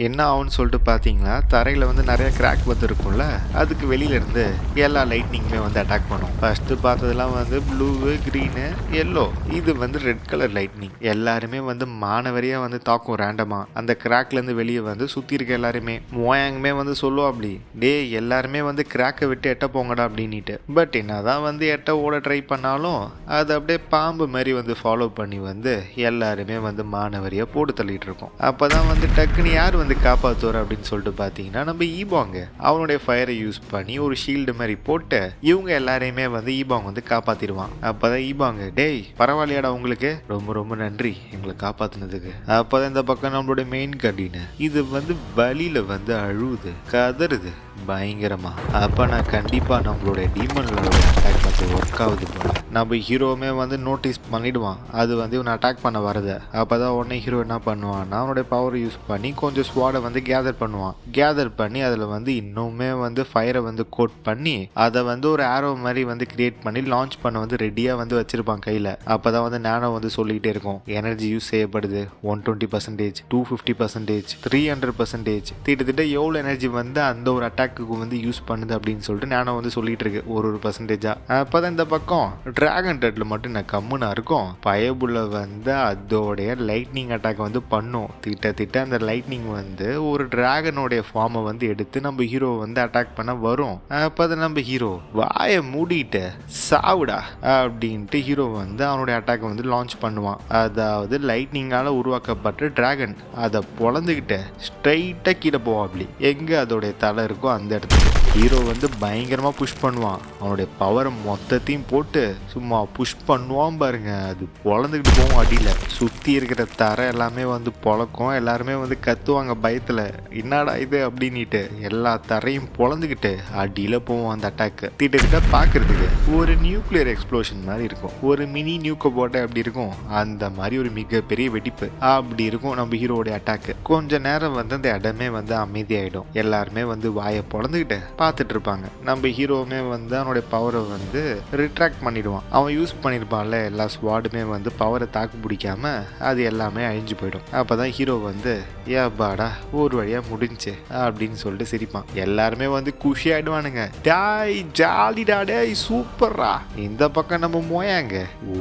என்ன ஆகும்னு சொல்லிட்டு பார்த்தீங்கன்னா, தரையில் வந்து நிறைய கிராக் வந்து இருக்கும்ல, அதுக்கு வெளியிலேருந்து எல்லா லைட்னிங்குமே வந்து அட்டாக் பண்ணும். ஃபஸ்ட்டு பார்த்ததெல்லாம் வந்து ப்ளூவு, க்ரீனு, எல்லோ. இது வந்து ரெட் கலர் லைட்னிங். எல்லாருமே வந்து மானவரியாக வந்து தாக்கும் ரேண்டமாக. அந்த கிராக்லேருந்து வெளியே வந்து சுற்றி இருக்க எல்லாருமே மோயாங்குமே வந்து சொல்லுவாப்டி, டே எல்லாருமே வந்து கிராக்கை விட்டு எட்ட போங்கடா அப்படின்ட்டு. பட் என்னதான் வந்து எட்ட ஓட ட்ரை பண்ணாலும் அது அப்படியே பாம்பு மாதிரி வந்து ஃபாலோ பண்ணி வந்து எல்லாருமே வந்து மானவரியாக போட்டு தள்ளிட்டு இருக்கோம். அப்போ தான் வந்து டக்குன்னு யார் வந்து காப்பாற்றுவார் அப்படின்னு சொல்லிட்டு பார்த்தீங்கன்னா, நம்ம ஈபாங்க அவனுடைய ஃபயரை யூஸ் பண்ணி ஒரு ஷீல்டு மாதிரி போட்டு இவங்க எல்லாரையுமே வந்து ஈபாங் வந்து காப்பாற்றிடுவான். அப்போ தான் ஈபாங்க, டேய் பரவாயில்லையாடா உங்களுக்கு, ரொம்ப ரொம்ப நன்றி எங்களை காப்பாற்றினதுக்கு. அப்போ தான் இந்த பக்கம் நம்மளுடைய மெயின் கடின்னு இது வந்து வழியில் வந்து அழுவுது, கதறுது பயங்கரமா. அப்போ நான் கண்டிப்பாக நம்மளுடைய டீமனோட அட்டாக் வந்து ஒர்க் ஆகுது போல. நம்ம ஹீரோவுமே வந்து நோட்டீஸ் பண்ணிடுவான் அது வந்து இவனை அட்டாக் பண்ண வரதை. அப்போ தான் உடனே ஹீரோ என்ன பண்ணுவான்னா அவனுடைய பவர் யூஸ் பண்ணி கொஞ்சம் ஸ்வாடை வந்து கேதர் பண்ணுவான். கேதர் பண்ணி அதில் வந்து இன்னுமே வந்து ஃபயரை வந்து கோட் பண்ணி அதை வந்து ஒரு ஆரோ மாதிரி வந்து கிரியேட் பண்ணி லான்ச் பண்ண வந்து ரெடியாக வந்து வச்சிருப்பான் கையில். அப்போ தான் வந்து நானோ வந்து சொல்லிக்கிட்டே இருக்கும், எனர்ஜி யூஸ் செய்யப்படுது 120%, 250%, 300%, திட்டத்தட்ட எவ்வளோ எனர்ஜி வந்து அந்த ஒரு அட்டாக்கு வந்து யூஸ் பண்ணுது அப்படின்னு சொல்லிட்டு நானோ வந்து சொல்லிட்டு இருக்கு ஒரு பர்சன்டேஜா. அப்பதான் இந்த பக்கம் டிராகன் டெட்ல மட்டும் நான் கம்முனா இருக்கும், பயபுள்ள வந்து அதோடைய லைட்னிங் அட்டாக் வந்து பண்ணும். திட்ட அந்த லைட்னிங் வந்து ஒரு டிராகனோடைய ஃபார்மை வந்து எடுத்து நம்ம ஹீரோ வந்து அட்டாக் பண்ண வரும். அப்பதான் நம்ம ஹீரோ வாயை மூடிட்டு சாவுடா அப்படின்ட்டு ஹீரோ வந்து அவனுடைய அட்டாக் வந்து லான்ச் பண்ணுவான். அதாவது லைட்னிங்கால உருவாக்கப்பட்ட டிராகன் அதை பொழந்துக்கிட்டு ஸ்ட்ரைட்டா கீழே போவான். அப்படி எங்க அதோடைய தலை இருக்கோ அந்த இடத்துக்கு ஹீரோ வந்து பயங்கரமா புஷ் பண்ணுவான். அவனுடைய பவரை மொத்தத்தையும் போட்டு சும்மா புஷ் பண்ணுவான் பாருங்க, அது பொழந்துக்கிட்டு போவோம். அடியில் சுற்றி இருக்கிற தரை எல்லாமே வந்து பொழக்கும். எல்லாருமே வந்து கத்துவாங்க பயத்தில், என்னடா இது அப்படின்ட்டு. எல்லா தரையும் பொழந்துக்கிட்டு அடியில் போவோம் அந்த அட்டாக்கு. திட்ட பார்க்கறதுக்கு ஒரு நியூக்ளியர் எக்ஸ்ப்ளோஷன் மாதிரி இருக்கும், ஒரு மினி நியூக்க போட்ட அப்படி இருக்கும். அந்த மாதிரி ஒரு மிகப்பெரிய வெடிப்பு அப்படி இருக்கும் நம்ம ஹீரோடைய அட்டாக்கு. கொஞ்ச நேரம் வந்து அந்த இடமே வந்து அமைதியாயிடும். எல்லாருமே வந்து வாயை பொழந்துக்கிட்டு பார்த்துட்டு இருப்பாங்க. நம்ம ஹீரோவுமே வந்து அவனுடைய பவரை வந்து ரிட்ராக்ட் பண்ணிடுவான். அவன் யூஸ் பண்ணியிருப்பான்ல எல்லா ஸ்வாடுமே வந்து பவரை தாக்கு பிடிக்காம அது எல்லாமே அழிஞ்சு போயிடும். அப்போதான் ஹீரோ வந்து ஏபாடா ஒரு வழியாக முடிஞ்சு அப்படின்னு சொல்லிட்டு சிரிப்பான். எல்லாருமே வந்து குஷி ஆயிடுவானுங்க, டாய் ஜாலிடா டேய் சூப்பர்ரா. இந்த பக்கம் நம்ம மோயாங்க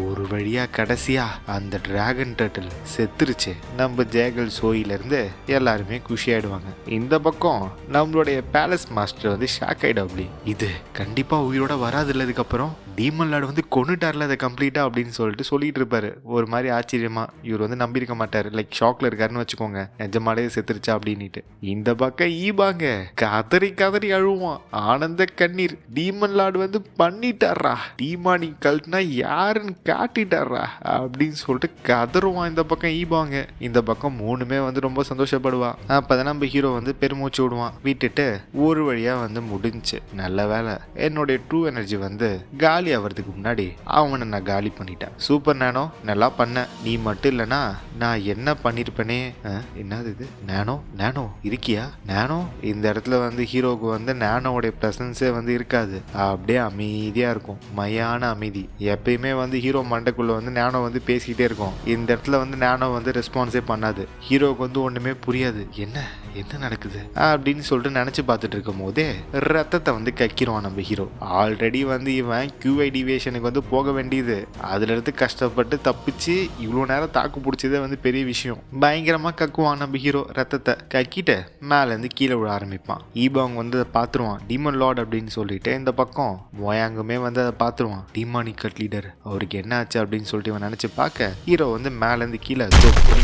ஒரு வழியா கடைசியா அந்த டிராகன் டர்ட்டில் செத்துருச்சு. நம்ம ஜேகல் சோயிலிருந்து எல்லாருமே குஷி ஆயிடுவாங்க. இந்த பக்கம் நம்மளுடைய பேலஸ் மாஸ்டர் வந்து ஷாக் ஆயிடும். அப்படி இது கண்டிப்பா உயிரோட வராது இல்லதுக்கப்புறம் டீமன் லார்டு வந்து கொண்டுட்டார்ல அதை கம்ப்ளீட்டா அப்படின்னு சொல்லிட்டு சொல்லிட்டு இருப்பாரு. ஒரு மாதிரி ஆச்சரியமா இவர் வந்து நம்பியிருக்க மாட்டாரு, லைக் ஷாக்ல இருக்காருன்னு வச்சுக்கோங்க, நிஜமாலே செத்துருச்சா அப்படின்ட்டு. இந்த பக்கம் ஈபாங்க கதறி கதறி அழுவான், ஆனந்த கண்ணீர். டீமன் லார்டு வந்து பண்ணிட்டாரா, டீமானி கல்ட்னா யாருன்னு காட்டிட்டாரா அப்படின்னு சொல்லிட்டு கதறுவான் இந்த பக்கம் ஈபாங்க. இந்த பக்கம் மூணுமே வந்து ரொம்ப சந்தோஷப்படுவா. அப்பதான் நம்ம ஹீரோ வந்து பெருமூச்சு விடுவான், விட்டுட்டு ஒரு வழியா வந்து முடிஞ்சு. நல்ல வேலை என்னுடைய ட்ரூ எனர்ஜி வந்து காலி ஆகிறதுக்கு முன்னாடி அவனை நான் காலி பண்ணிட்டேன். சூப்பர் நானோ, நல்லா பண்ண. நீ மட்டும் இல்லைனா நான் என்ன பண்ணிருப்பேனே. என்னது இது, நானோ நானோ இருக்கியா நானோ? இந்த இடத்துல வந்து ஹீரோவுக்கு வந்து நானோடைய பிரசன்ஸே வந்து இருக்காது, அப்படியே அமைதியா இருக்கும், மையான அமைதி. எப்பயுமே வந்து ஹீரோ மண்டைக்குள்ள வந்து நானோ வந்து பேசிக்கிட்டே இருக்கும். இந்த இடத்துல வந்து நானோ வந்து ரெஸ்பான்ஸே பண்ணாது. ஹீரோவுக்கு வந்து ஒண்ணுமே புரியாது, என்ன என்ன நடக்குது அப்படின்னு சொல்லிட்டு நினைச்சு பார்த்துட்டு இருக்கும் போதே ரத்தத்தை வந்து கக்கிடுவான் நம்ம ஹீரோ. ஆல்ரெடி வந்து இவன் QI டிவியேஷனுக்கு வந்து போக வேண்டியது, அதுல இருந்து கஷ்டப்பட்டு தப்பிச்சு இவ்வளோ நேரம் தாக்கு பிடிச்சதே வந்து பெரிய விஷயம். பயங்கரமா கக்குவான் நம்ம ஹீரோ. ரத்தத்தை கக்கிட்டு மேலேருந்து கீழே விழ ஆரம்பிப்பான். ஈபாங் வந்து அதை பார்த்துருவான், டீமன் லார்ட் அப்படின்னு சொல்லிட்டு. இந்த பக்கம் மோயாங்குமே வந்து அதை பார்த்துருவான், டீமானிக்கட் லீடர் அவருக்கு என்ன ஆச்சு அப்படின்னு சொல்லிட்டு இவன் நினைச்சு பார்க்க ஹீரோ வந்து மேலேருந்து கீழே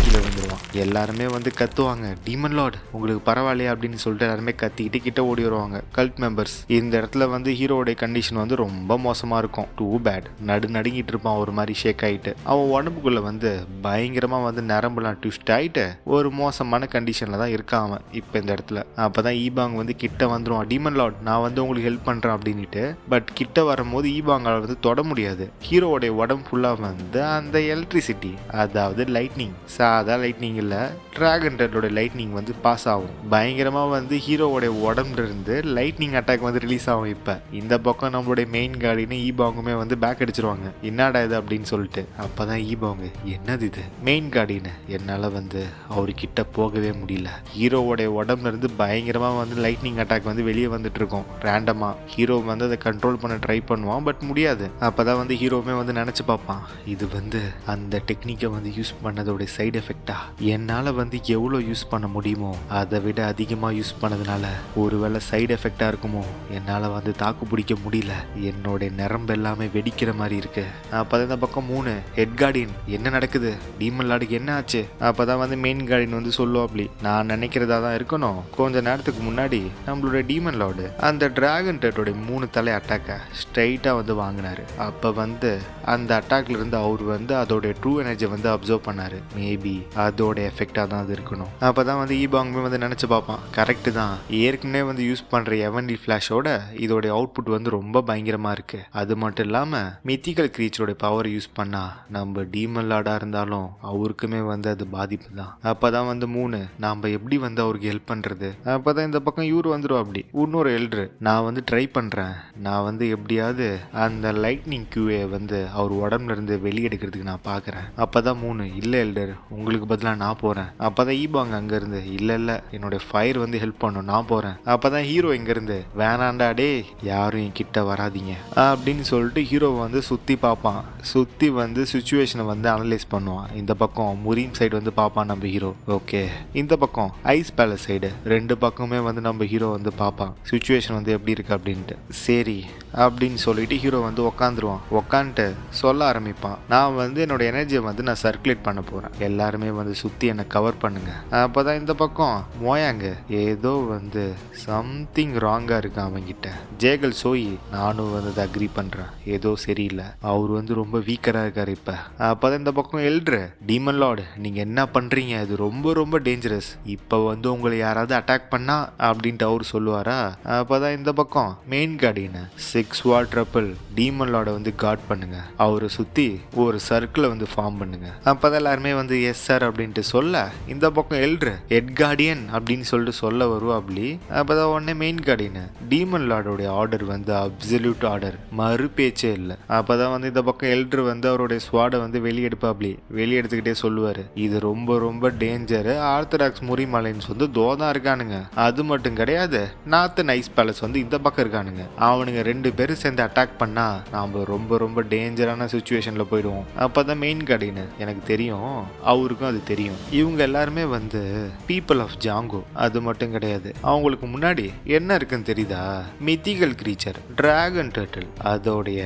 கீழே வந்துடுவான். எல்லாருமே வந்து கத்துவாங்க, டீமன் லார்ட் உங்களுக்கு பரவாயில்லையா அப்படின்னு சொல்லிட்டு எல்லாருமே கத்திக்கிட்டு கிட்ட ஓடி வருவாங்க கல்ட் மெம்பர்ஸ். இந்த இடத்துல வந்து ஹீரோடைய கண்டிஷன் வந்து ரொம்ப மோசமா இருக்கும். Two bad. நடுங்கிட்டு இருப்பான், ஒரு மாதிரி ஷேக் ஆயிட்டு. அவன் உடம்புக்குள்ள வந்து பயங்கரமா வந்து நரம்புலாம் ட்விஸ்ட் ஆயிட்டு ஒரு மோசமான கண்டிஷன்ல தான் இருக்கான் அவன் இப்ப இந்த இடத்துல. அப்பதான் ஈபாங் வந்து கிட்ட வந்துருவான், டீமன் லார்ட் நான் வந்து உங்களுக்கு ஹெல்ப் பண்றேன் அப்படின்ட்டு. பட் கிட்ட வரும்போது ஈபாங்கால வந்து தொட முடியாது. ஹீரோடைய உடம்பு ஃபுல்லா வந்து அந்த எலக்ட்ரிசிட்டி, அதாவது லைட்னிங், சாதா லைட்னிங் இல்ல, டிராகன் டெட்டோட லைட்னிங் வந்து பாஸ் ஆகும். பயங்கரமா வந்து ஹீரோவோட உடம்புல இருந்து லைட்னிங் அட்டாக் வந்து ரிலீஸ் ஆகும். இப்ப இந்த பக்கம் நம்மளுடைய மெயின் கார்டின்னு ஈபாங்குமே வந்து பேக் அடிச்சிருவாங்க. என்னடா இது அப்படின்னு சொல்லிட்டு அப்பதான் ஈபாங்க என்னது இது மெயின் கார்டின்னு என்னால வந்து அவர்கிட்ட போகவே முடியல. ஹீரோவோட உடம்புல இருந்து பயங்கரமா வந்து லைட்னிங் அட்டாக் வந்து வெளியே வந்துட்டு இருக்கும். ரேண்டமா ஹீரோ வந்து அதை கண்ட்ரோல் பண்ண ட்ரை பண்ணுவான், பட் முடியாது. அப்பதான் வந்து ஹீரோவுமே வந்து நினைச்சு பார்ப்பான், இது வந்து அந்த டெக்னிக்கை வந்து யூஸ் பண்ணதோட சைடு எஃபெக்டா என்னால வந்து எவ்வளோ யூஸ் பண்ண முடியுமோ அதை விட அதிகமாக யூஸ் பண்ணதுனால ஒருவேளை சைடு எஃபெக்டா இருக்குமோ, என்னால் வந்து தாக்கு பிடிக்க முடியல, என்னோட நரம்பு எல்லாமே வெடிக்கிற மாதிரி இருக்கு. அப்பதான் இந்த பக்கம் 3 ஹெட் கார்டியன் என்ன நடக்குது, டீமன் லார்டுக்கு என்ன ஆச்சு? அப்பதான் வந்து மெயின் கார்டியன் வந்து சொல்லுவாப்லி, நான் நினைக்கிறதா தான் இருக்கணும், கொஞ்ச நேரத்துக்கு முன்னாடி நம்மளோட டீமன் லார்டு அந்த டிராகன் டேட்டோட 3 தலை அட்டாக்கை ஸ்ட்ரைட்டா வந்து வாங்கினாரு. அப்ப வந்து அந்த அட்டாக்ல இருந்து அவர் வந்து அதோட ட்ரூ எனர்ஜி வந்து அப்சர்வ் பண்ணாரு. மேபி அதோட எஃபெக்டா தான் அது இருக்கணும். அப்பதான் வந்து ஈபாங்குமே வந்து நினைச்சு பார்ப்பான், கரெக்ட் தான், ஏற்கனவே வந்து யூஸ் பண்ற எவன்டி ஃபிளாஷோட இதோட அவுட்புட் வந்து ரொம்ப பயங்கரமா இருக்கு. அது மட்டும் இல்லாம மித்திக்கல் கிரீச்சரோட பவர் யூஸ் பண்ணா நம்ம டீமன் லார்டா இருந்தாலும் அவருக்குமே வந்து அது பாதிப்பு தான். அப்பதான் வந்து 3 நாம எப்படி வந்து அவருக்கு ஹெல்ப் பண்றது? அப்பதான் இந்த பக்கம் இவரு வந்துடும். அப்படி இன்னொரு எல்ட்ரு, நான் வந்து ட்ரை பண்றேன், நான் வந்து எப்படியாவது அந்த லைட்னிங் கியூவை வந்து அவர் உடம்புல இருந்து வெளியெடுக்கிறதுக்கு நான் பாக்குறேன். அப்பதான் 3 இல்ல எல்டர், உங்களுக்கு பதிலாக நான் போறேன். அப்பதான் ஈபாங்க அங்க இருந்து, இல்ல என்னோட ஃபயர் வந்து ஹெல்ப் பண்ணும், நான் போறேன். அப்பதான் ஹீரோ இங்க இருந்து, வேணாண்டா டே, யாரும் என் கிட்ட வராதீங்க அப்படின்னு சொல்லிட்டு ஹீரோவை வந்து சுத்தி பார்ப்பான். சுத்தி வந்து சுச்சுவேஷனை வந்து அனலைஸ் பண்ணுவான். இந்த பக்கம் முரீம் சைடு வந்து பார்ப்பான் நம்ம ஹீரோ. ஓகே, இந்த பக்கம் ஐஸ் பேலஸ் சைடு 2 பக்கமே வந்து நம்ம ஹீரோ வந்து பார்ப்பான் சுச்சுவேஷன் வந்து எப்படி இருக்கு அப்படின்ட்டு. சரி அப்படின்னு சொல்லிட்டு ஹீரோ வந்து உக்காந்துருவான். உக்காந்துட்டு சொல்ல ஆரம்பிப்பான், நான் வந்து என்னோட எனர்ஜியை வந்து நான் சர்க்குலேட் பண்ண போறேன், எல்லாருமே வந்து சுத்தி என்னை கவர் பண்ணுங்க. அப்பதான் இந்த பக்கம் மோயாங்க, ஏதோ வந்து சம்திங் ராங்கா இருக்கு அவங்கிட்ட. ஜேகல் சோயி, நானும் வந்து அதை அக்ரி பண்றேன், ஏதோ சரியில்லை, அவர் வந்து ரொம்ப வீக்கரா இருக்காரு இப்ப. அப்பதான் இந்த பக்கம் எல்ட்ரு, டீமன் லார்டு நீங்க என்ன பண்றீங்க, இது ரொம்ப ரொம்ப டேஞ்சரஸ், இப்ப வந்து உங்களை யாராவது அட்டாக் பண்ணா அப்படின்ட்டு அவர் சொல்லுவாரா. அப்பதான் இந்த பக்கம் main guardian 6 what trouble demon லார்டை வந்து கார்ட் பண்ணுங்க, அவரை சுத்தி ஒரு சர்க்கிளை வந்து ஃபார்ம் பண்ணுங்க. அப்பதான் எல்லாருமே வந்து எஸ் சார் அப்படின்ட்டு சொல்ல, இந்த பக்கம் எல்ட்ரு ஹெட் கார்டியன் அப்படின்னு சொல்லிட்டு சொல்ல வருவா. அப்படி அப்பதான் உடனே மெயின் கார்டியன், டீமன் லார்டோடைய ஆர்டர் வந்து அப்சல்யூட் ஆர்டர், மறு பேச்சே இல்லை. அப்பதான் வந்து இந்த பக்கம் எல்ட்ரு வந்து அவருடைய ஸ்வாடை வந்து வெளியெடுப்பா. அப்படி வெளியெடுத்துக்கிட்டே சொல்லுவாரு, இது ரொம்ப ரொம்ப டேஞ்சர், ஆர்த்தடாக்ஸ் முறிமலைன்ஸ் வந்து தோதான் இருக்கானுங்க, அது மட்டும் கிடையாது நார்த்தன் ஐஸ் பேலஸ் வந்து இந்த பக்கம் இருக்கானுங்க, அவனுங்க 2 பேரும் சேர்ந்து அட்டாக் பண்ணா நாம ரொம்ப ரொம்ப டேஞ்சரான சுச்சுவேஷன்ல போயிடுவோம். அப்பதான் மெயின் கார்டியன், எனக்கு தெரியும், அவருக்கும் அது தெரியும், இவங்க எல்லாருமே வந்து பீப்புள் ஆஃப் ஜாங்கோ, அது மட்டும் கிடையாது, அவங்களுக்கு முன்னாடி என்ன இருக்குன்னு தெரியுதா, மித்திகல் கிரீச்சர் டிராகன் டர்ட்டில், அதோடைய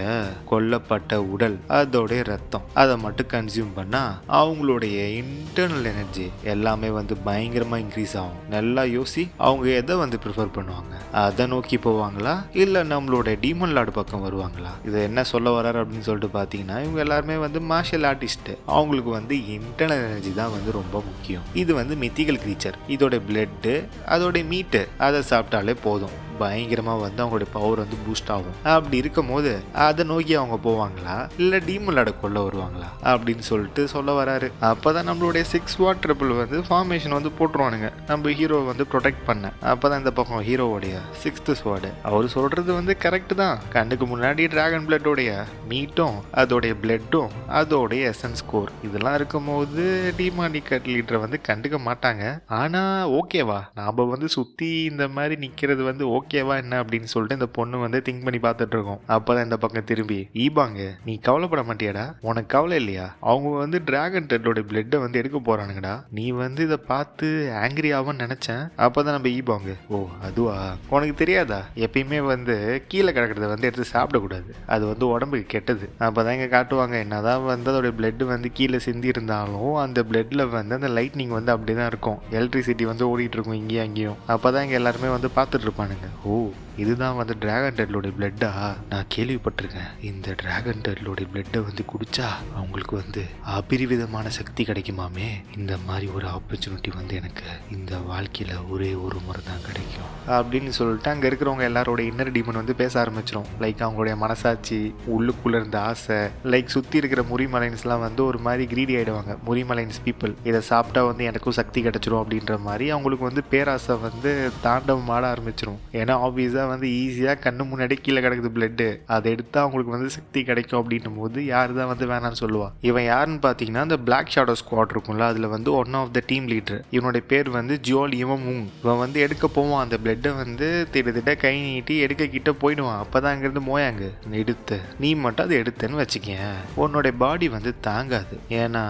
கொல்லப்பட்ட உடல், அதோடைய ரத்தம், அதை மட்டும் கன்சியூம் பண்ணா அவங்களுடைய இன்டர்னல் எனர்ஜி எல்லாமே வந்து பயங்கரமா இன்க்ரீஸ் ஆகும். நல்லா யோசி, அவங்க எதை வந்து ப்ரிஃபர் பண்ணுவாங்க, அதை நோக்கி போவாங்களா இல்ல நம்மளோட டீமன் லார்டு பக்கம் வருவாங்களா? இதை என்ன சொல்ல வர்றாரு அப்படின்னு சொல்லிட்டு பார்த்தீங்கன்னா, இவங்க எல்லாருமே வந்து மார்ஷியல் ஆர்டிஸ்ட், அவங்களுக்கு வந்து இன்டர்னல் எனர்ஜி தான் வந்து ரொம்ப முக்கியம். இது வந்து மித்திகல் கிரீச்சர், இதோட பிளட்டு அதோட மீட்டு அதை சாப்பிட்டாலே போதும், பயங்கரமா வந்து அவங்களுடைய பவர் வந்து பூஸ்ட் ஆகும். அப்படி இருக்கும் போது அதை நோக்கி அவங்க போவாங்களா இல்ல டீமன் லார்டை கொல்ல வருவாங்களா அப்படின்னு சொல்லிட்டு சொல்ல வராரு. அப்பதான் நம்மளுடைய 6 வாட் ட்ரிபிள் வந்து ஃபார்மேஷன் வந்து போட்டுருவானுங்க நம்ம ஹீரோ வந்து ப்ரொடெக்ட் பண்ண. அப்பதான் இந்த பக்கம் ஹீரோவோடைய 6th ஸ்வாடு, அவர் சொல்றது வந்து கரெக்ட் தான், கண்ணுக்கு முன்னாடி டிராகன் பிளட்டோடைய மீட்டும் அதோடைய பிளட்டும் அதோடைய எசன்ஸ் கோர் இதெல்லாம் இருக்கும் போது டீமானிக் லீடரை வந்து கண்டுக்க மாட்டாங்க. ஆனா ஓகேவா, நாம வந்து சுத்தி இந்த மாதிரி நிக்கிறது வந்து ஓகேவா என்ன அப்படின்னு சொல்லிட்டு இந்த பொண்ணு வந்து திங்க் பண்ணி பார்த்துட்டு இருக்கோம். அப்பதான் இந்த பக்கம் திரும்பி, ஈபாங்க நீ கவலைப்பட மாட்டியாடா, உனக்கு கவலை இல்லையா, அவங்க வந்து டிராகன் டெட்டோட பிளட்டை வந்து எடுக்க போறானுங்கடா, நீ வந்து இதை பார்த்து ஆங்கிரி ஆகும்னு நினைச்சேன். அப்பதான் நம்ம ஈபாங்க, ஓ அதுவா, உனக்கு தெரியாதா, எப்பயுமே வந்து கீழே கிடக்கிறத வந்து எடுத்து சாப்பிடக்கூடாது, அது வந்து உடம்புக்கு கெட்டது. அப்பதான் இங்க காட்டுவாங்க, என்னதான் வந்து அதோட பிளட் வந்து கீழே சிந்தி இருந்தாலும் அந்த பிளட்ல வந்து அந்த லைட்னிங் வந்து அப்படிதான் இருக்கும், எலக்ட்ரிசிட்டி வந்து ஓடிட்டு இருக்கும் இங்கேயும் அங்கேயும். அப்பதான் இங்க எல்லாருமே வந்து பார்த்துட்டு இருப்பானுங்க, ஓ இதுதான் வந்து டிராகன் டெட்லோடைய பிளட்டா? நான் கேள்விப்பட்டிருக்கேன். இந்த டிராகன் டெட்லோடைய பிளட்டை வந்து குடிச்சா அவங்களுக்கு வந்து அபரிவிதமான சக்தி கிடைக்குமாமே. இந்த மாதிரி ஒரு ஆப்பர்ச்சுனிட்டி வந்து எனக்கு இந்த வாழ்க்கையில ஒரே ஒரு முறை தான் கிடைக்கும் அப்படின்னு சொல்லிட்டு அங்க இருக்கிறவங்க எல்லாரோட இன்னர் டீமன் வந்து பேச ஆரம்பிச்சிடும். லைக் அவங்களுடைய மனசாட்சி, உள்ளுக்குள்ள இருந்த ஆசை, லைக் சுத்தி இருக்கிற முரிமலைன்ஸ்லாம் வந்து ஒரு மாதிரி கிரீடி ஆயிடுவாங்க. முரிமலைன்ஸ் பீப்புள் இதை சாப்பிட்டா வந்து எனக்கும் சக்தி கிடைச்சிரும் அப்படின்ற மாதிரி அவங்களுக்கு வந்து பேராசை வந்து தாண்டவம் ஆட ஆரம்பிச்சிடும். ஏன்னா ஆப்வியஸா வந்து ஈஸியா கண்ணு முன்னாடி கீழே கிடக்குது பிளட்டு, அதை எடுத்தா அவங்களுக்கு வந்து சக்தி கிடைக்கும் அப்படின்னும் போது யாரு தான் வந்து வேணாம்னு சொல்லுவா. இவன் யாருன்னு பாத்தீங்கன்னா இந்த பிளாக் ஷேடோ ஸ்குவாட் இருக்கும்ல, அதுல வந்து one of the team leader. இவனுடைய பேர் வந்து ஜியோல் இவமுங். இவன் வந்து எடுக்க போவான் அந்த பிளட்டை வந்து திட்ட கை நீட்டி எடுக்க கிட்ட போயிடுவான். அப்பதான் அங்கிருந்து மோயாங்க எடுத்து நீ மட்டும் அதை எடுத்தேன்னு வச்சுக்கேன், உன்னோட பாடி வந்து தாங்காது. ஏன்னா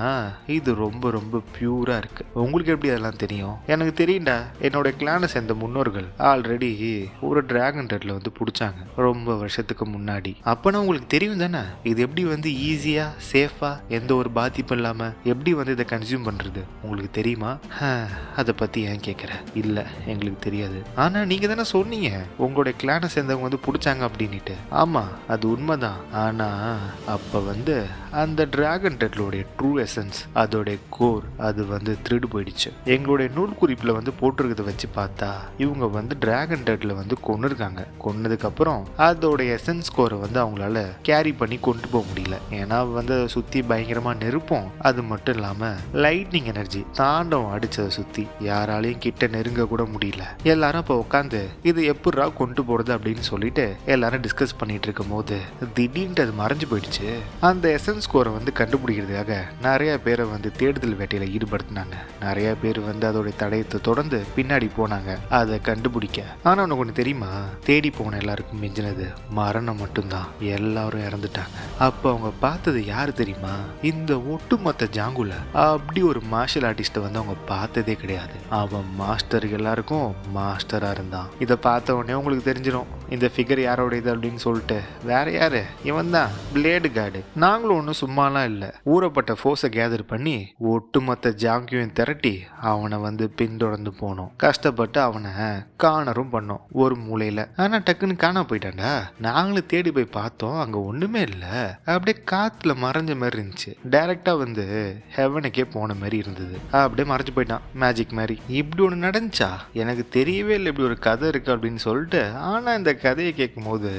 இது ரொம்ப ரொம்ப பியூரா இருக்கு. உங்களுக்கு எப்படி அதெல்லாம் தெரியும்? எனக்கு தெரியும்டா, என்னோட கிளானை சேர்ந்த முன்னோர்கள் ஆல்ரெடி ஒரு டிராகன் டெட்ல வந்து பிடிச்சாங்க ரொம்ப வருஷத்துக்கு முன்னாடி. அப்பனா உங்களுக்கு தெரியும் தானே இது எப்படி வந்து ஈஸியா சேஃபா எந்த ஒரு பாதிப்பும் இல்லாம எப்படி வந்து இதை கன்சியூம் பண்றது உங்களுக்கு தெரியுமா? அதை பத்தி ஏன் கேட்குற? இல்ல எங்களுக்கு தெரியாது. ஆனா நீங்க தானே சொன்னீங்க உங்களுடைய கிளானை சேர்ந்தவங்க வந்து பிடிச்சாங்க அப்படின்னுட்டு. ஆமா அது உண்மைதான். ஆனா அப்ப வந்து அந்த டிராகன் டெட்லோடைய ட்ரூ எசன்ஸ், அதோடைய கோர் அது வந்து திருடு போயிடுச்சு. எங்களுடைய நூல் குறிப்பில் வந்து போட்டிருக்கிறத வச்சு பார்த்தா இவங்க வந்து டிராகன் டெட்ல வந்து கொன்னுருக்காங்க. கொன்னதுக்கு அப்புறம் அதோடைய எசன்ஸ் கோரை வந்து அவங்களால கேரி பண்ணி கொண்டு போக முடியல. ஏன்னா வந்து அதை சுத்தி பயங்கரமா நெருப்போம். அது மட்டும் இல்லாம லைட்னிங் எனர்ஜி தாண்டவம் அடிச்சதை சுத்தி யாராலையும் கிட்ட நெருங்க கூட முடியல. எல்லாரும் அப்ப உட்காந்து இது எப்படா கொண்டு போறது அப்படின்னு சொல்லிட்டு எல்லாரும் டிஸ்கஸ் பண்ணிட்டு இருக்கும் போது திடீர்னு அது மறைஞ்சு போயிடுச்சு. அந்த எசன்ஸ் ஸ்கோரை வந்து கண்டுபிடிக்கிறதுக்காக நிறைய பேரை வந்து தேடுதல் வேட்டையில ஈடுபடுத்தினாங்க. நிறைய பேர் வந்து அதோட தடயத்தை தொடர்ந்து பின்னாடி போனாங்க அதை கண்டுபிடிக்க. ஆனா உனக்கு ஒண்ணு தெரியுமா? தேடி போன எல்லாருக்கும் மிஞ்சினது மரணம் மட்டும்தான். எல்லாரும் இறந்துட்டாங்க. அப்ப அவங்க பார்த்தது யாரு தெரியுமா? இந்த ஒட்டுமொத்த ஜாங்குல அப்படி ஒரு மார்ஷல் ஆர்டிஸ்ட வந்து அவங்க பார்த்ததே கிடையாது. அவன் மாஸ்டர் எல்லாருக்கும் மாஸ்டரா இருந்தான். இதை பார்த்த உடனே உங்களுக்கு தெரிஞ்சிடும் இந்த ஃபிகர் யாரோட இது அப்படின்னு சொல்லிட்டு. வேற யாரு? இவன் தான் பிளேடு கார்டு. நாங்களும் ஒன்றும் சும்மாலாம் இல்லை, ஊறப்பட்ட ஃபோர்ஸை கேதர் பண்ணி ஒட்டுமொத்த ஜாங்கியும் திரட்டி அவனை வந்து பின்தொடர்ந்து போனோம். கஷ்டப்பட்டு அவனை காணரும் பண்ணோம் ஒரு மூலையில. ஆனா டக்குன்னு காண போயிட்டான்டா. நாங்களும் தேடி போய் பார்த்தோம், அங்க ஒண்ணுமே இல்ல. அப்படியே காத்துல மறைஞ்ச மாதிரி இருந்துச்சு. டைரக்டா வந்து ஹெவனுக்கே போன மாதிரி இருந்தது. அப்படியே மறைஞ்சு போயிட்டான் மேஜிக் மாதிரி. இப்படி ஒண்ணு நடந்துச்சா? எனக்கு தெரியவே இல்லை இப்படி ஒரு கதை இருக்கு அப்படின்னு சொல்லிட்டு. ஆனா இந்த கதையை கேட்கும் போது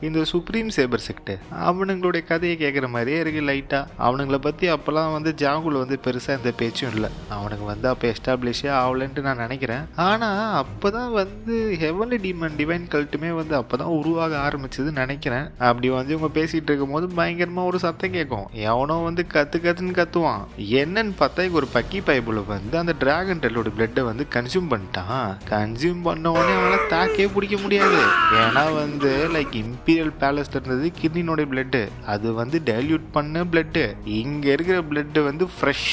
இந்த சுப்ரீம் சேபர் செக்ட் அவனுங்களுடைய கதையை கேட்குற மாதிரியே இருக்கு லைட்டா. அவனுங்களை பத்தி அப்பெல்லாம் வந்து ஜாங்குல வந்து பெருசா எந்த பேச்சும் இல்லை. அவனுக்கு வந்து அப்ப எஸ்டாப்ளிஷே ஆகலன்ட்டு நான் நினைக்கிறேன். ஆனா அப்பதான் வந்து ஹெவன்லி டீமன் டிவைன் கல்ட்டுமே வந்து அப்பதான் உருவாக ஆரம்பிச்சதுன்னு நினைக்கிறேன். அப்படி வந்து இவங்க பேசிட்டு இருக்கும் போது பயங்கரமா ஒரு சத்தம் கேட்கும். எவனோ வந்து கத்துன்னு கத்துவான். என்னன்னு பார்த்தா ஒரு பக்கி பைபிள் வந்து அந்த டிராகன் டெல்லோட பிளட்டை வந்து கன்சியூம் பண்ணிட்டான். கன்சியூம் பண்ண உடனே அவனால தாக்கே பிடிக்க முடியாது. ஏன்னா வந்து லைக் இம்பீரியல் பேலஸ்ல இருந்தது கிட்னினோட பிளட், அது வந்து டைல்யூட் பண்ண பிளட். இங்க இருக்கிற பிளட் வந்து ஃப்ரெஷ்,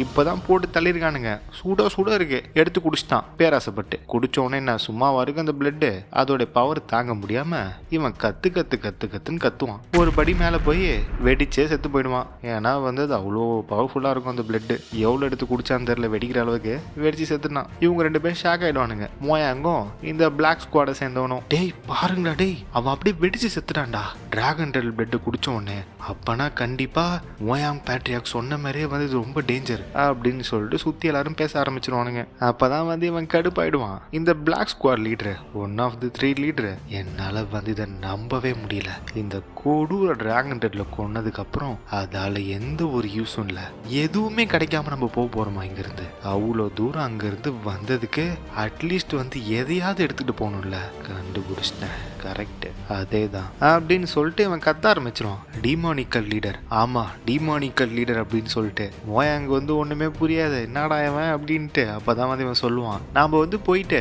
இப்பதான் போட்டு தள்ளிருக்கானுங்க. சூடா இருக்கு. எடுத்து குடிச்சிட்டான் பேராசைப்பட்டு. குடிச்ச உடனே நான் சும்மாவா இருக்கு அந்த பிளட். அதோட பவர் தாங்க முடியாம இவன் கத்துன்னு கத்துவான். ஒரு படி மேல போய் வெடிச்சே செத்து போயிடுவான். ஏன்னா வந்து அது அவ்வளோ பவர்ஃபுல்லா இருக்கும் அந்த பிளட். எவ்வளவு எடுத்து குடிச்சான்னு தெரியல, வெடிக்கிற அளவுக்கு வெடிச்சு செத்துனான். இவங்க ரெண்டு பேரும் ஷாக் ஆயிடுவானுங்க. மோயாங்கும் இந்த பிளாக் ஸ்குவாட சேர்ந்தவனும். டேய் பாருங்கடா, டேய் அவன் அப்படியே வெடிச்சு செத்துட்டான்டா டிராகன் டெல் பிளட் குடிச்ச உடனே. அப்பனா கண்டிப்பா மோயாங் பேட்ரியாக் சொன்ன மாதிரியே வந்து இது ரொம்ப டேஞ்சர் அப்படின்னு சொல்லிட்டு சுத்தி எல்லாரும் பேச ஆரம்பிச்சிருவானுங்க. அப்பதான் வந்து இவன் கடுப்பாயிடுவான். இந்த black squad leader, one of the 3 leader, என்னால வந்து இதை நம்பவே முடியல. இந்த கொடூர டிராகன் டெட்ல கொன்னதுக்கு அப்புறம் அதால எந்த ஒரு யூஸும் இல்ல, எதுவுமே கிடைக்காம நம்ம போறோமா இங்கிருந்து? அவ்வளோ தூரம் அங்கிருந்து வந்ததுக்கு அட்லீஸ்ட் வந்து எதையாவது எடுத்துட்டு போகணும்ல. கண்டுபிடிச்சிட்டேன், கரெக்ட் அதே தான் அப்படின்னு சொல்லிட்டு இவன் கத்த ஆரம்பிச்சிருவான். டிமானிக்கல் லீடர். ஆமா டிமானிக்கல் லீடர் அப்படின்னு சொல்லிட்டு மோயாங் வந்து ஒண்ணுமே புரியாது, என்னடா இவன் அப்படின்ட்டு. அப்பதான் வந்து இவன் சொல்லுவான், நாம வந்து போயிட்டு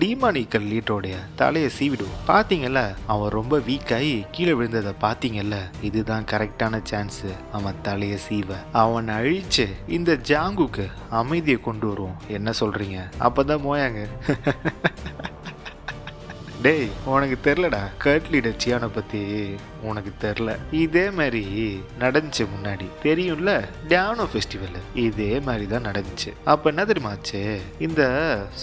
டிமானிக்கல் லீடரோடைய தலையை சீவிடுவோம். பாத்தீங்கல்ல அவன் ரொம்ப வீக்காகி கீழே விழுந்ததை பாத்தீங்கல்ல, இதுதான் கரெக்டான சான்ஸ் அவன் தலையை சீவ. அவன் அழிச்சு இந்த ஜாங்குக்கு அமைதியை கொண்டு வருவோம். என்ன சொல்றீங்க? அப்பதான் மோயாங்க டேய் உனக்கு தெரிலடா கர்ட் லீடர் சியானை பற்றி. உனக்கு தெரியல. இதே மாதிரி நடந்துச்சு முன்னாடி தெரியும்ல, டியானோ ஃபெஸ்டிவல் இதே மாதிரி தான் நடந்துச்சு. அப்ப என்ன தெரியுமாச்சு, இந்த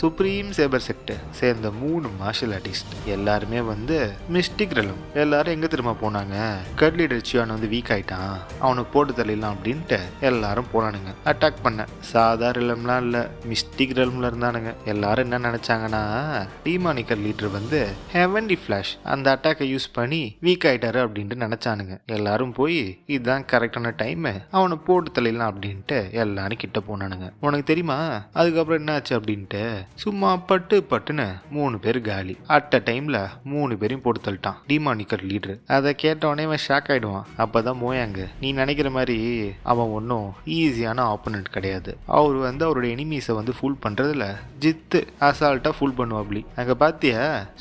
சுப்ரீம் சேபர் செக்ட் சேர்ந்த 3 மார்ஷல் ஆர்டிஸ்ட் எல்லாருமே வந்து மிஸ்டிக் ரெலம் எல்லாரும் எங்க தெரியுமா போனாங்க, கட் லீடர் சியான் வந்து வீக் ஆயிட்டான், அவனுக்கு போட்டு தள்ளிடலாம் அப்படின்ட்டு எல்லாரும் போனானுங்க அட்டாக் பண்ண. சாதா ரெலம்லாம் இல்ல, மிஸ்டிக் ரெலம்ல இருந்தானுங்க. எல்லாரும் என்ன நினைச்சாங்கன்னா, டீமானிக்கல் லீடர் வந்து ஹெவன்லி ஃபிளாஷ் அந்த அட்டாக்கை யூஸ் பண்ணி வீக் ஆயிட்டாரு அப்படின்ட்டு நினைச்சானுங்க. எல்லாரும் போய் இதுதான் கரெக்டான டைம், அவனை போட்டு தள்ளிடலாம் அப்படின்ட்டு எல்லாரும் கிட்ட போனானுங்க. உனக்கு தெரியுமா அதுக்கப்புறம் என்ன ஆச்சு அப்படின்ட்டு, சும்மா பட்டுன்னு 3 பேர் காலி. அட் அ டைம்ல 3 பேரையும் போட்டு தள்ளிட்டான் டீமானிக்கல் லீடர். அதை கேட்டவனே அவன் ஷாக் ஆயிடுவான். அப்பதான் மோயாங்க, நீ நினைக்கிற மாதிரி அவன் ஒன்றும் ஈஸியான ஆப்போனன்ட் கிடையாது. அவர் வந்து அவருடைய எனிமீஸை வந்து ஃபுல் பண்றதுல ஜித்து அசால்ட்டா ஃபுல் பண்ணுவாப்லி. அங்க பாத்திய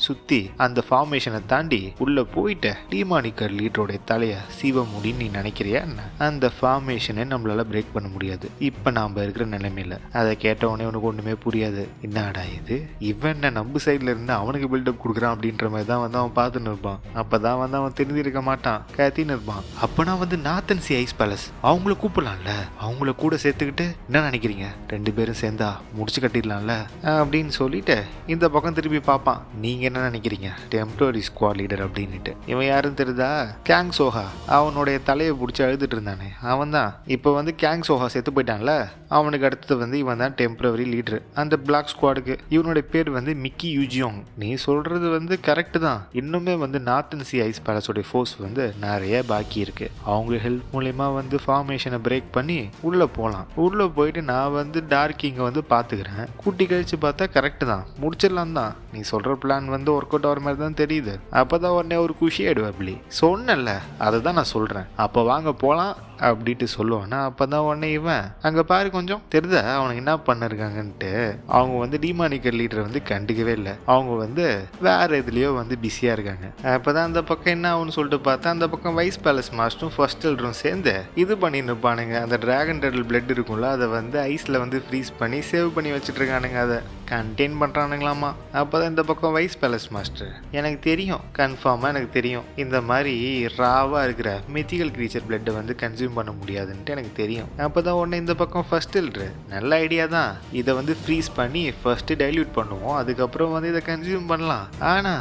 சுத்தி அந்த ஃபார்மேஷனை தாண்டி உள்ள போயிட்ட டீமானிக்கல் லீடருடைய தலைய சீவ முடின்னு நீ நினைக்கிறியா என்ன? அந்த ஃபார்மேஷனை நம்மளால பிரேக் பண்ண முடியாது இப்ப நாம இருக்கிற நிலைமையில. அதை கேட்டவனே உனக்கு ஒண்ணுமே புரியாது. என்னடா இது, இவன் நம்ம சைட்ல இருந்து அவனுக்கு பில்டப் கொடுக்குறான் அப்படின்ற மாதிரி தான் வந்து அவன் பார்த்துன்னு இருப்பான். அப்பதான் வந்து அவன் தெரிஞ்சிருக்க மாட்டான், கத்தின்னு இருப்பான். அப்பனா வந்து நார்த்தன் சி ஐஸ் பேலஸ் அவங்கள கூப்பிடலாம்ல, அவங்கள கூட சேர்த்துக்கிட்டு என்ன நினைக்கிறீங்க, 2 பேரும் சேர்ந்தா முடிச்சு கட்டிடலாம்ல அப்படின்னு சொல்லிட்டு இந்த பக்கம் திருப்பி பார்ப்பான். நீங்க என்ன நினைக்கிறீங்க, டெம்பரரி ஸ்குவாட் லீடர் அப்படின்னுட்டு. இவன் யாருன்னு தெரியுதா, கேங் சோஹா. அவனுடைய தலையை பிடிச்சி அழுதுட்டு இருந்தானே அவன் தான். இப்போ வந்து கேங் சோஹா செத்து போயிட்டான்ல, அவனுக்கு அடுத்தது வந்து இவன் தான் டெம்பரரி லீடர் அந்த பிளாக் ஸ்குவாடுக்கு. இவனுடைய பேர் வந்து மிக்கி யூஜியோங். நீ சொல்றது வந்து கரெக்ட் தான். இன்னுமே வந்து நார்த்தன் சி ஐஸ் பேலஸோட ஃபோர்ஸ் வந்து நிறைய பாக்கி இருக்கு. அவங்க ஹெல்ப் மூலயமா வந்து ஃபார்மேஷனை பிரேக் பண்ணி உள்ள போகலாம். உள்ள போயிட்டு நான் வந்து டார்க்கிங்கை வந்து பாத்துக்கிறேன். கூட்டி கழிச்சு பார்த்தா கரெக்ட் தான், முடிச்சிடலாம் தான். நீ சொல்ற பிளான் வந்து ஒர்க் அவுட் ஆகிற மாதிரி தான் தெரியுது. அப்பதான் உடனே ஒரு குஷி ஆயிடுவாப்லி. சொன்னல, அதை தான் நான் சொல்றேன். அப்ப வாங்க போலாம் அப்படின்ட்டு சொல்லுவானா. அப்பதான் உடனே இவன் அங்க பாரு கொஞ்சம் தெரியுதா அவனுக்கு என்ன பண்ணிருக்காங்கன்ட்டு. அவங்க வந்து டீமானிக்கல் லீடர் வந்து கண்டுக்கவே இல்லை. அவங்க வந்து வேற எதுலயோ வந்து பிஸியா இருக்காங்க. அப்பதான் அந்த பக்கம் என்ன ஆகும்னு சொல்லிட்டு பார்த்தா, அந்த பக்கம் வைஸ் பேலஸ் மாஸ்டரும் ஃபர்ஸ்ட் எல்டரும் சேர்ந்து இது பண்ணி நிற்பானுங்க. அந்த டிராகன் டெடல் பிளட் இருக்கும்ல, அதை வந்து ஐஸ்ல வந்து ஃப்ரீஸ் பண்ணி சேவ் பண்ணி வச்சுட்டு இருக்கானுங்க. அதை கண்டெயின் பண்றானுங்களாமா. அப்பதான் இந்த பக்கம் வைஸ் பேலஸ் மாஸ்டர், எனக்கு தெரியும், கன்ஃபார்மா எனக்கு தெரியும், இந்த மாதிரி ராவா இருக்கிற மித்திகல் கிரீச்சர் பிளட்டை வந்து கன்சியூம் பண்ண முடியாதுன்ட்டு எனக்கு தெரியும். அப்பதான் உடனே இந்த பக்கம் ஃபர்ஸ்ட் எல்டர், நல்ல ஐடியா தான், இதை வந்து ஃப்ரீஸ் பண்ணி ஃபர்ஸ்ட் டைல்யூட் பண்ணுவோம், அதுக்கப்புறம் வந்து இதை கன்சியூம் பண்ணலாம். ஆனா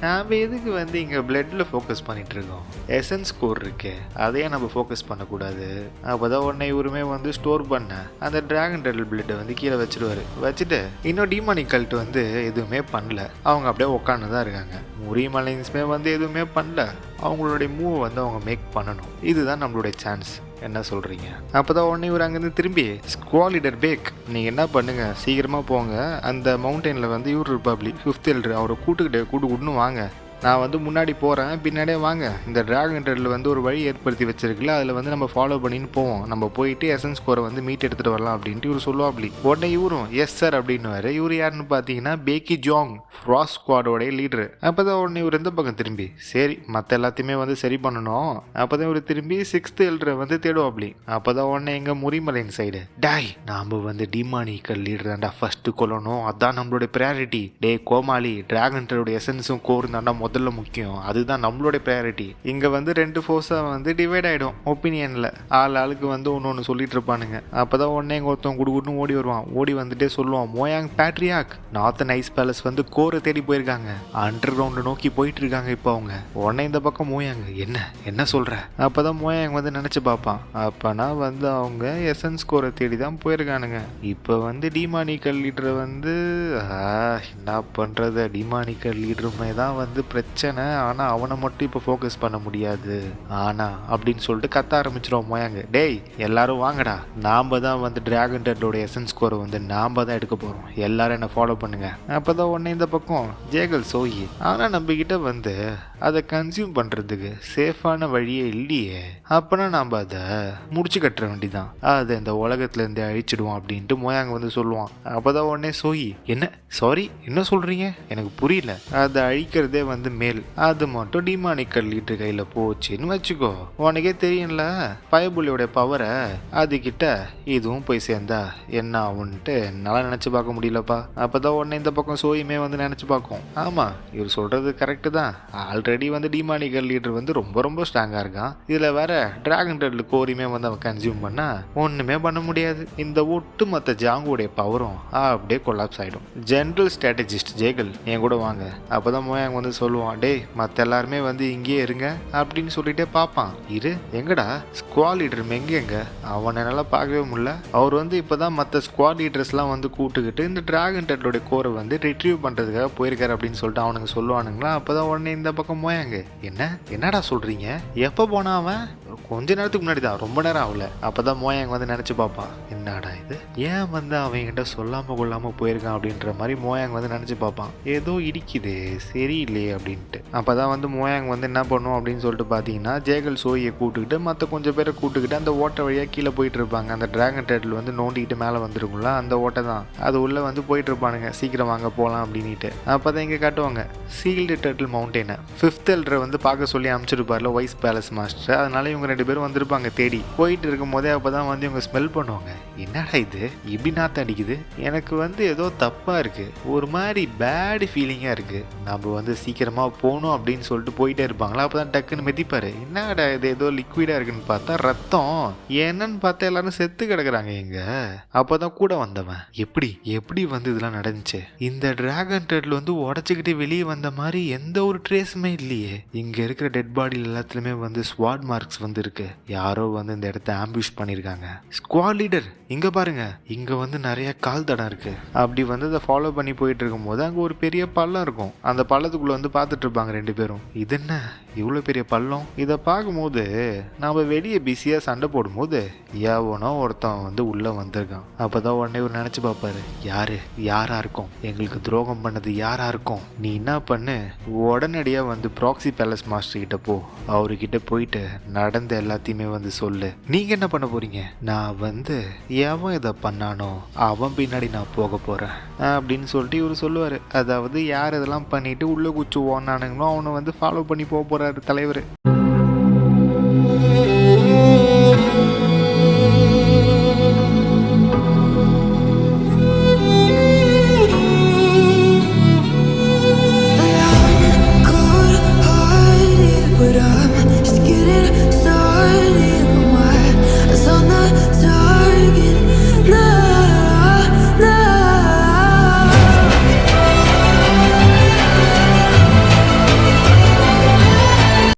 நாம எதுக்கு வந்து இங்க பிளட்ல ஃபோக்கஸ் பண்ணிட்டு இருக்கோம், எசன்ஸ் கோர் இருக்கு, அதையே நம்ம ஃபோக்கஸ் பண்ணக்கூடாது. அப்பதான் உடனே இவருமே வந்து ஸ்டோர் பண்ண அந்த டிராகன் டெடல் பிளட்டை வந்து கீழே வச்சிருவாரு. வச்சுட்டு இன்னும் டீமானிக்கல்ட்டு வந்து எதுவுமே பண்ணல, அவங்க அப்படியே உட்காந்து தான் இருக்காங்க. முரீம் அலைன்ஸுமே வந்து எதுவுமே பண்ணல, அவங்களுடைய மூவ் வந்து அவங்க மேக் பண்ணணும். இதுதான் நம்மளுடைய சான்ஸ், என்ன சொல்றீங்க? அப்பதான் உடனே இவர் அங்கேருந்து திரும்பி ஸ்குவாட் லீடர் பேக், நீங்க என்ன பண்ணுங்க, சீக்கிரமா போங்க, அந்த மவுண்டெயின்ல வந்து இவர் ரிபப்ளிக் 5th எல்டர் அவரை கூட்டுக்கிட்டு வாங்க, நான் வந்து முன்னாடி போகிறேன், பின்னாடியே வாங்க. இந்த டிராகன் டெடல் வந்து ஒரு வழி ஏற்படுத்தி வச்சிருக்குல்ல, அதில் வந்து நம்ம ஃபாலோ பண்ணின்னு போவோம், நம்ம போயிட்டு எசன்ஸ் ஸ்கோரை வந்து மீட் எடுத்துகிட்டு வரலாம் அப்படின்ட்டு இவர் சொல்லுவாப்லி. உடனே இவரும் எஸ் சார் அப்படின்னுவாரு. இவர் யாருன்னு பார்த்தீங்கன்னா பேக்கி ஜாங், ஃப்ராஸ்ட் ஸ்குவாடோடைய லீடரு. அப்போ தான் உடனே இவர் எந்த பக்கம் திரும்பி, சரி மற்ற எல்லாத்தையுமே வந்து சரி பண்ணணும். அப்போ தான் இவர் திரும்பி 6th எல்டரை வந்து தேடுவாப்லி. அப்போ தான் உடனே எங்கள் முரிமலைன் சைடு, டாய் நாம் வந்து டிமானிக்கல் லீடர் தாண்டா ஃபர்ஸ்ட் கொல்லணும், அதான் நம்மளுடைய ப்ரையாரிட்டி. டே கோமாளி, டிராகன் டெடலோட எசன்ஸும் கோர் தாண்டா முதல்ல முக்கியம், அதுதான் நம்மளுடைய ப்ரையாரிட்டி. இங்க வந்து 2 ஃபோர்ஸா வந்து டிவைட் ஆயிடும் ஒப்பீனியன்ல, ஆளுக்கு வந்து ஒன்னு சொல்லிட்டு இருப்பானுங்க. அப்பதான் உடனே எங்க ஒருத்தன் குடுகுடுன்னு ஓடி வருவான். ஓடி வந்துட்டே சொல்லுவான், மோயாங் பேட்ரியாக், நார்த்தன் ஐஸ் பேலஸ் வந்து கோரை தேடி போயிருக்காங்க, அண்டர் கிரவுண்ட் நோக்கி போயிட்டு இருக்காங்க இப்போ அவங்க. உடனே இந்த பக்கம் மோயாங், என்ன சொல்ற? அப்பதான் மோயாங் வந்து நினைச்சு பார்ப்பான், அப்பனா வந்து அவங்க எசன்ஸ் கோரை தேடி தான் போயிருக்கானுங்க. இப்ப வந்து டிமானிக்கல் லீடரை வந்து என்ன பண்றது, டிமானிக்கல் லீடருமே தான் வந்து பிரச்சனை. ஆனா அவனை மட்டும் இப்ப ஃபோக்கஸ் பண்ண முடியாது. ஆனா அப்படின்னு சொல்லிட்டு கத்த ஆரம்பிச்சிடும் மோயாங்க, டேய் எல்லாரும் வாங்கடா, நாம தான் வந்து டிராகன் டெடலோட எசன்ஸ் ஸ்கோரை வந்து நாம தான் எடுக்க போறோம், எல்லாரும் என்ன ஃபாலோ பண்ணுங்க. அப்பதான் உடனே இந்த பக்கம் ஜேகல் சோயி, ஆனா நம்ம கிட்ட வந்து அதை கன்சியூம் பண்றதுக்கு சேஃபான வழியே இல்லையே, அப்பனா நாம அதை முடிச்சு கட்டுற வேண்டிதான், அதை இந்த உலகத்துல இருந்து அழிச்சிடுவோம் அப்படின்ட்டு மோயாங்க வந்து சொல்லுவான். அப்பதான் உடனே சோயி, என்ன சாரி என்ன சொல்றீங்க, எனக்கு புரியல, அதை அழிக்கிறதே வந்து வந்து மேல், அது மட்டும் டிமானிக்கல் லீடர் கையில போச்சுன்னு வச்சுக்கோ, உனக்கே தெரியும்ல பயபுலியோட பவரை அதுகிட்ட இதுவும் போய் சேர்ந்தா என்ன ஆகுன்ட்டு என்னால நினைச்சு பார்க்க முடியலப்பா. அப்பதான் உடனே இந்த பக்கம் சோயுமே வந்து நினைச்சு பார்க்கும், ஆமா இவர் சொல்றது கரெக்டு தான், ஆல்ரெடி வந்து டிமானிக்கல் லீடர் வந்து ரொம்ப ரொம்ப ஸ்ட்ராங்கா இருக்கான், இதுல வேற டிராகன் டெட்ல கோரியுமே வந்து அவன் கன்சியூம் பண்ணா ஒண்ணுமே பண்ண முடியாது, இந்த ஒட்டு மொத்த ஜாங்குடைய பவரும் அப்படியே கொலாப்ஸ் ஆயிடும். ஜெனரல் ஸ்ட்ராட்டஜிஸ்ட் ஜேகல் என் கூட வாங்க. அப்பதான் மோயாங் வந்து சொல்லுவான், டே மற்ற எல்லாருமே வந்து இங்கேயே இருங்க அப்படின்னு சொல்லிட்டே பார்ப்பான். இரு எங்கடா ஸ்குவாட் லீடர் எங்க அவனை என்னால் பார்க்கவே முடியல. அவர் வந்து இப்போதான் மற்ற ஸ்குவாட் லீடர்ஸ்லாம் வந்து கூட்டுக்கிட்டு இந்த டிராகன் டெட்டோட கோரை வந்து ரிட்ரீவ் பண்ணுறதுக்காக போயிருக்காரு அப்படின்னு சொல்லிட்டு அவனுங்க சொல்லுவானுங்களா. அப்போதான் உடனே இந்த பக்கம் மோயாங்க, என்னடா சொல்கிறீங்க, எப்போ போனா அவன், கொஞ்ச நேரத்துக்கு முன்னாடி தான், ரொம்ப நேரம் ஆகல. அப்போதான் மோயாங் வந்து நினச்சி பார்ப்பான், என்னடா இது ஏன் வந்து அவன்கிட்ட சொல்லாமல் கொள்ளாமல் போயிருக்கான் அப்படின்ற மாதிரி மோயாங் வந்து நினச்சி பார்ப்பான். ஏதோ இடிக்குது சரியில்லையே அப்படின்ட்டு. அப்போதான் வந்து மோயாங் வந்து என்ன பண்ணும் அப்படின்னு சொல்லிட்டு பார்த்தீங்கன்னா, ஜேகல் சோயை கூட்டுக்கிட்டு மற்ற கொஞ்சம் பேரை கூட்டுக்கிட்டு அந்த ஓட்டை வழியாக கீழே போயிட்டு இருப்பாங்க. அந்த டிராகன் டேட்டில் வந்து நோண்டிக்கிட்டு மேலே வந்துருக்கும்ல, அந்த ஓட்டை தான், அது உள்ளே வந்து போயிட்டு இருப்பானுங்க, சீக்கிரம் வாங்க போகலாம் அப்படின்ட்டு. அப்போ தான் இங்கே காட்டுவாங்க சீல்டு டேட்டில் மவுண்டெயினை 5th எல்டரை வந்து பார்க்க சொல்லி அனுப்பிச்சிருப்பார்ல வைஸ் பேலஸ் மாஸ்டர். அதனால இவங்க 2 பேரும் வந்திருப்பாங்க தேடி. போயிட்டு இருக்கும் போதே அப்போ தான் வந்து இவங்க ஸ்மெல் பண்ணுவாங்க, என்னடா இது இப்படி நாற்றம் அடிக்குது, எனக்கு வந்து ஏதோ தப்பாக இருக்குது, ஒரு மாதிரி பேட் ஃபீலிங்காக இருக்குது, நம்ம வந்து சீக்கிரமாக போகணும் அப்படின்னு சொல்லிட்டு போயிட்டே இருப்பாங்களா. அப்போ தான் டக்குன்னு மிதிப்பார், என்னடா இது ஏதோ லிக்விடாக இருக்குன்னு பார்த்தா ரத்தம், என்னன்னு பார்த்தா எல்லாரும் செத்து கிடக்குறாங்க இங்க. அப்போ தான் கூட வந்தவன், எப்படி வந்து இதெல்லாம் நடந்துச்சு, இந்த டிராகன் டெட்ல வந்து உடச்சிக்கிட்டு வெளியே வந்த மாதிரி எந்த ஒரு ட்ரேஸுமே இல்லையே, இங்கே இருக்கிற டெட் பாடியில் எல்லாத்துலேயுமே வந்து ஸ்வாட் மார்க்ஸ் வந்து இருக்கு, யாரோ வந்து இந்த இடத்த ஆம்பியூஷ் பண்ணியிருக்காங்க. ஸ்குவாட் லீடர் இங்க பாருங்க, இங்க வந்து நிறைய கால் தடம் இருக்கு. அப்படி வந்து அதை ஃபாலோ பண்ணி போயிட்டு இருக்கும் போது அங்க ஒரு பெரிய பள்ளம் இருக்கும். அந்த பள்ளத்துக்குள்ள வந்து பார்த்துட்டு இருப்பாங்க 2 பேரும். இது என்ன இவ்வளோ பெரிய பள்ளம், இதை பார்க்கும்போது நாம வெளியே பிஸியா சண்டை போடும்போது எவனோ ஒருத்தன் வந்து உள்ள வந்திருக்கான். அப்பதான் உடனே ஒரு நினைச்சு பார்ப்பாரு, யாரா இருக்கும், எங்களுக்கு துரோகம் பண்ணது யாரா இருக்கும், நீ என்ன பண்ணு, உடனடியா வந்து ப்ராக்ஸி பேலஸ் மாஸ்டர் கிட்ட போ, அவர்கிட்ட போயிட்டு நடந்த எல்லாத்தையுமே வந்து சொல்லு. நீங்க என்ன பண்ண போறீங்க, நான் வந்து எவன் இதை பண்ணானோ அவன் பின்னாடி நான் போக போறேன் அப்படின்னு சொல்லிட்டு இவர் சொல்லுவாரு. அதாவது யார் இதெல்லாம் பண்ணிட்டு உள்ள குச்சி ஓனானுங்களோ அவனை வந்து ஃபாலோ பண்ணி போக போறாரு தலைவர்.